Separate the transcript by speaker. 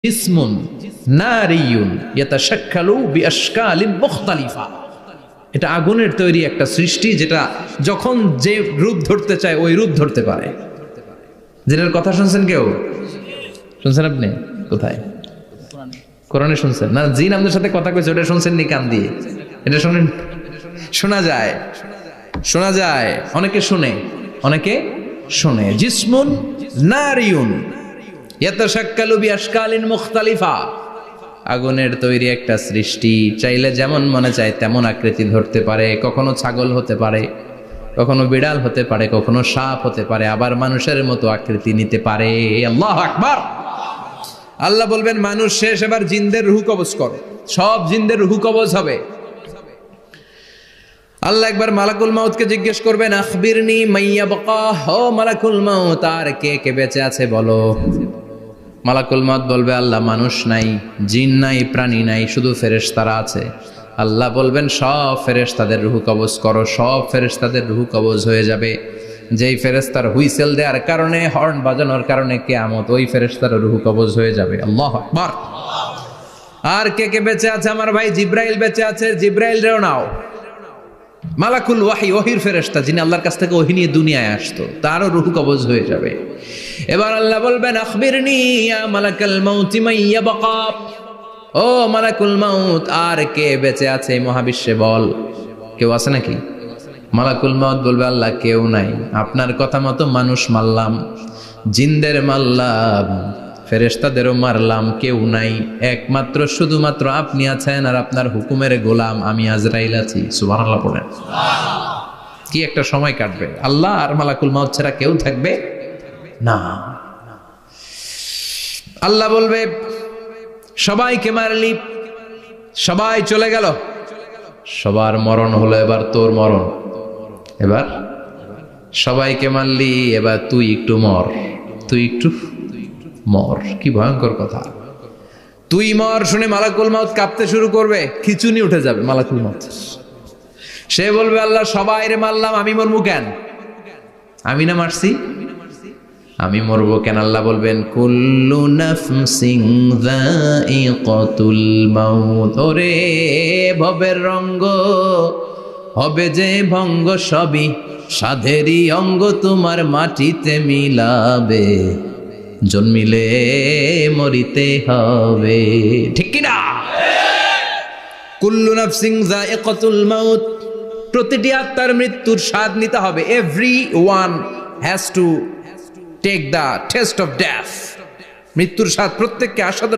Speaker 1: জিসমুন নারিয়ুন ইয়াতাশাক্কালু বিআশকালিন মুখতালিফা। এটা আগুনের তৈরি একটা সৃষ্টি, যেটা যখন যে রূপ ধরতে চায় ওই রূপ ধরতে পারে। যেটার কথা শুনছেন কেউ? শুনছেন আপনি? কোথায়? কোরআনে শুনছেন না? জিন আমাদের সাথে কথা কইছে, ওটা শুনছেন নি কান দিয়ে? এটা শুনেন, শোনা যায়, শোনা যায়, অনেকে শুনে, অনেকে শুনে। জিসমুন নারিয়ুন ইয়াতাশাক্কালু বিআশকালিন মুখতালিফা। আগুনের তৈরি একটা সৃষ্টি, চাইলে যেমন মনে চায় তেমন আকৃতি ধরতে পারে। কখনো ছাগল হতে পারে, কখনো বিড়াল হতে পারে, কখনো সাপ হতে পারে, আবার মানুষের মতো আকৃতি নিতে পারে। আল্লাহু আকবার। আল্লাহ বলবেন মানুষ শেষ, এবার জিনদের রূহ কবজ করো। সব জিনদের রূহ কবজ হবে। আল্লাহ একবার মালাকুল মাউতকে জিজ্ঞেস করবেন, আখবিরনি মাইয়া বাকা, ও মালাকুল মাউত, আর কে কে বেঁচে আছে বলো। মালাকুল মাউত বলবে, আল্লাহ মানুষ নাই, জিন নাই, প্রাণী নাই, শুধু ফেরেশতারা আছে। আল্লাহ বলবেন সব ফেরেশতাদের রূহ কবজ করো। সব ফেরেশতাদের রূহ কবজ হয়ে যাবে। যেই ফেরেশতার হুইসেল দেওয়ার কারণে, হর্ন বাজানোর কারণে কিয়ামত, ওই ফেরেশতার রূহ কবজ হয়ে যাবে। আল্লাহু আকবার। আর কে কে বেঁচে আছে? আমার ভাই জিব্রাইল বেঁচে আছে, জিব্রাইল রেও নাও। মালাকুল ওয়াহি, ওহির ফেরেশতা, যিনি আল্লাহর কাছ থেকে ওহী নিয়ে দুনিয়ায় আসতো, তারও রূহ কবজ হয়ে যাবে। এবার আল্লাহ বলবেন, আখবিরনি ইয়া মালাকাল মাউতি মাইয়া বাকা, ও মালাকুল মাউত, আর কে বেঁচে আছে এই মহাবিশ্বে বল। কেউ আছে নাকি? মালাকুল মাউত বলবে, আল্লাহ কেউ নাই। আপনার কথা মতো মানুষ মারলাম, জিনদের মারলাম, ফেরেশতাদেরও মারলাম, কেউ নাই। একমাত্র শুধুমাত্র আপনি আছেন, আর আপনার হুকুমের গোলাম আমি আজরাইল আছি। সুবহানাল্লাহ পড়েন। কি একটা সময় কাটবে! আল্লাহ আর মালাকুল মাউত ছাড়া কেউ থাকবে না। আল্লাহ বলবে, সবাইকে মারলি, সবাই চলে গেল, সবার মরণ হলো, এবার তোর মরণ। এবার সবাইকে মারলি, এবার তুই একটু মর, তুই একটু মর। কি ভয়ঙ্কর কথা! তুই মর শুনে মালাকুল মাউত কাঁপতে শুরু করবে, খিচুনি উঠে যাবে মালাকুল মাউত। সে বলবে, আল্লাহ সবাই রে মারলাম, আমি মরবো কেন? আমি না মারছি, আমি মরবো কেন? আল্লাহ বলবেন, কুল্লু নাফসিন যায়িকাতুল মাউত। ওরে ভবের রঙ্গ, হবে যে ভঙ্গ, সবই সাধেরই অঙ্গ, তোমার মাটিতে মিলাবে, জন্মিলে মরিতে হবে। ঠিক কিনা? কুল্লু নাফসিন যায়িকাতুল মাউত, প্রতিটি আত্মার মৃত্যুর স্বাদ নিতে হবে। Everyone has to take the taste of death. মৃত্যুর স্বাদ প্রত্যেককে আস্বাদন